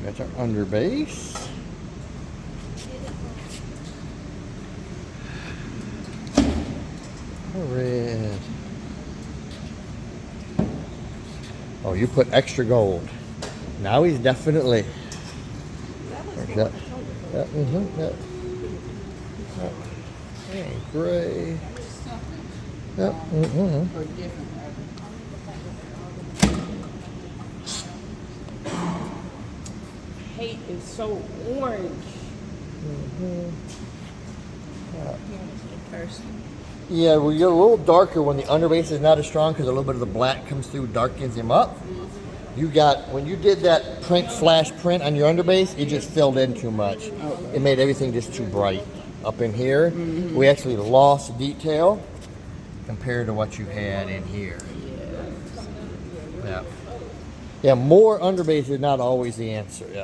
That's our underbase. Red. Oh, you put extra gold. Now he's definitely. That. And gray. Yep. Hate is so orange. Yeah, well, you're a little darker when the underbase is not as strong because a little bit of the black comes through, darkens him up. You got, when you did that print flash print on your underbase, it just filled in too much. It made everything just too bright. Up in here, we actually lost detail compared to what you had in here. Yeah. Yeah, more underbase is not always the answer. Yeah.